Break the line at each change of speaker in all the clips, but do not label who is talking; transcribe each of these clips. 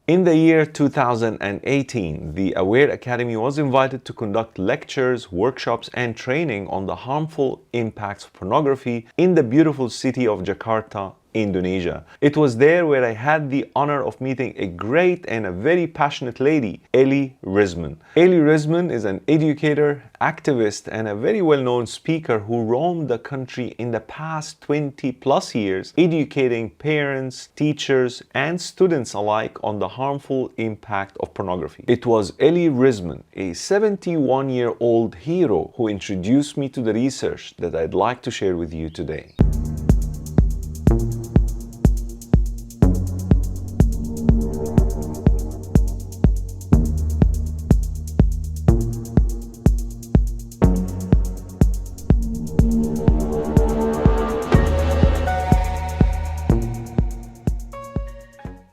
In the year 2018, the Aware Academy was invited to conduct lectures, workshops, and training on the harmful impacts of pornography in the beautiful city of Jakarta, Indonesia. It was there where I had the honor of meeting a great and a very passionate lady, Wael Ibrahim. Wael Ibrahim is an educator, activist, and a very well-known speaker who roamed the country in the past 20 plus years, educating parents, teachers, and students alike on the harmful impact of pornography. It was Wael Ibrahim, a 71-year-old hero, who introduced me to the research that I'd like to share with you today.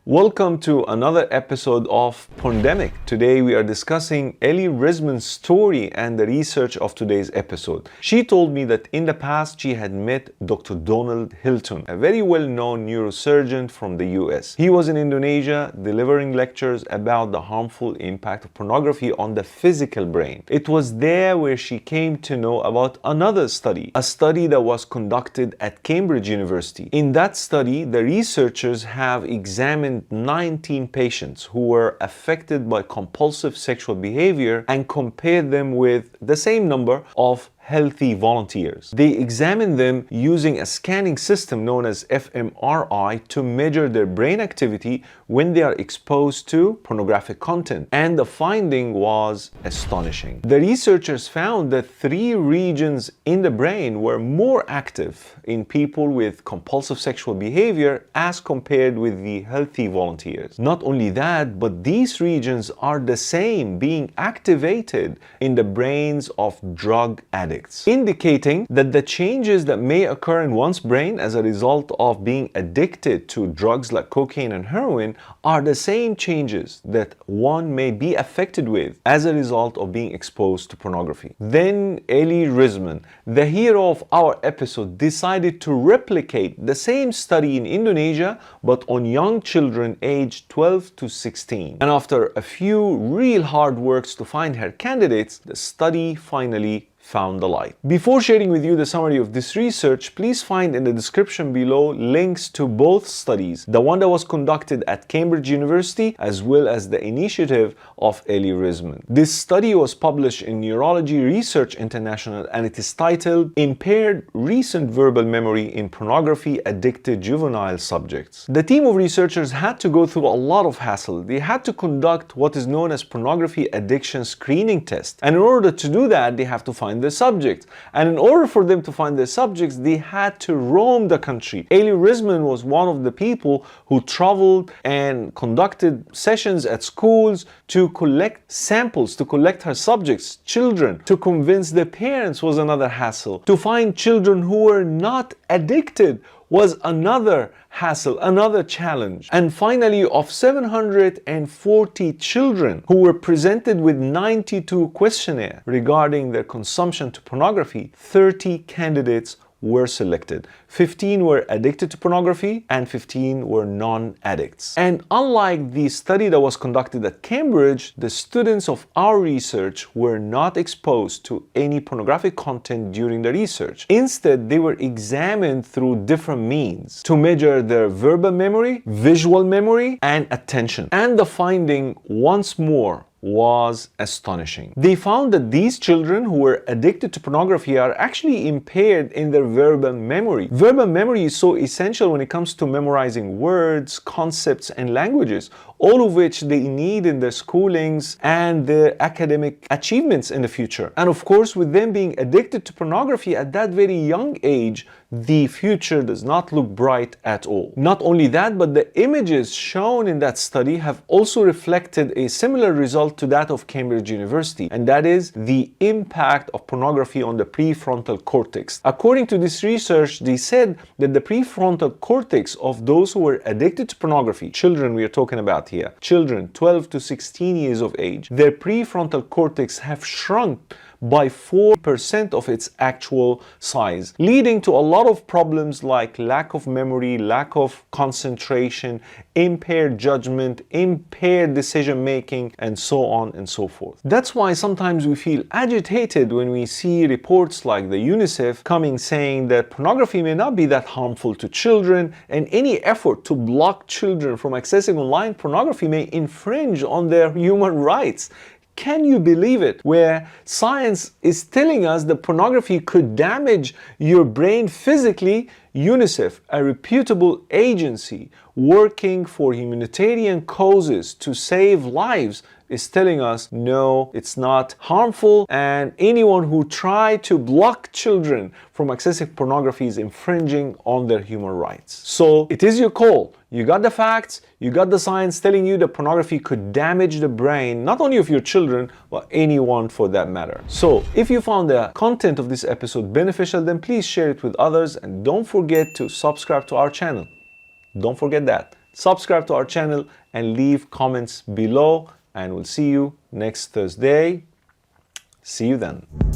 Welcome to another episode of Pandemic. Today we are discussing Wael Ibrahim's story and the research of today's episode. She told me that in the past she had met Dr. Donald Hilton, a very well-known neurosurgeon from the US. He was in Indonesia delivering lectures about the harmful impact of pornography on the physical brain. It was there where she came to know about another study, a study that was conducted at Cambridge University. In that study, the researchers have examined 19 patients who were affected by compulsive sexual behavior and compared them with the same number of healthy volunteers. They examined them using a scanning system known as fMRI to measure their brain activity when they are exposed to pornographic content, and the finding was astonishing. The researchers found that 3 regions in the brain were more active in people with compulsive sexual behavior as compared with the healthy volunteers. Not only that, but these regions are the same being activated in the brains of drug addicts, indicating that the changes that may occur in one's brain as a result of being addicted to drugs like cocaine and heroin are the same changes that one may be affected with as a result of being exposed to pornography. Then Wael Ibrahim, the hero of our episode, decided to replicate the same study in Indonesia but on young children aged 12 to 16. And after a few real hard works to find her candidates, the study finally found the light. Before sharing with you the summary of this research, please find in the description below links to both studies, the one that was conducted at Cambridge University as well as the initiative of Wael Ibrahim. This study was published in Neurology Research International and it is titled Impaired Recent Verbal Memory in Pornography Addicted Juvenile Subjects. The team of researchers had to go through a lot of hassle. They had to conduct what is known as pornography addiction screening test, and in order to do that they have to find the subjects, and in order for them to find the subjects they had to roam the country. Wael Ibrahim was one of the people who traveled and conducted sessions at schools to collect samples, to collect her subjects, children. To convince the parents was another hassle. To find children who were not addicted was another hassle, another challenge. And finally, of 740 children who were presented with 92 questionnaires regarding their consumption to pornography, 30 candidates were selected. 15 were addicted to pornography and 15 were non-addicts. And unlike the study that was conducted at Cambridge, the students of our research were not exposed to any pornographic content during the research. Instead, they were examined through different means to measure their verbal memory, visual memory, and attention. And the finding, once more, was astonishing. They found that these children who were addicted to pornography are actually impaired in their verbal memory. Verbal memory is so essential when it comes to memorizing words, concepts, and languages, all of which they need in their schoolings and their academic achievements in the future. And of course, with them being addicted to pornography at that very young age, the future does not look bright at all. Not only that, but the images shown in that study have also reflected a similar result to that of Cambridge University, and that is the impact of pornography on the prefrontal cortex. According to this research, they said that the prefrontal cortex of those who were addicted to pornography, children we are talking about here, children 12 to 16 years of age, their prefrontal cortex have shrunk by 4% of its actual size, leading to a lot of problems like lack of memory, lack of concentration, impaired judgment, impaired decision making, and so on and so forth. That's why sometimes we feel agitated when we see reports like the UNICEF coming saying that pornography may not be that harmful to children, and any effort to block children from accessing online pornography may infringe on their human rights. Can you believe it? Where science is telling us that pornography could damage your brain physically, UNICEF, a reputable agency working for humanitarian causes to save lives, is telling us no, it's not harmful, and anyone who tries to block children from accessing pornography is infringing on their human rights. So it is your call. You got the facts, you got the science telling you that pornography could damage the brain, not only of your children, but anyone for that matter. So if you found the content of this episode beneficial, then please share it with others, and don't forget to subscribe to our channel. Don't forget that. Subscribe to our channel and leave comments below, and we'll see you next Thursday. See you then.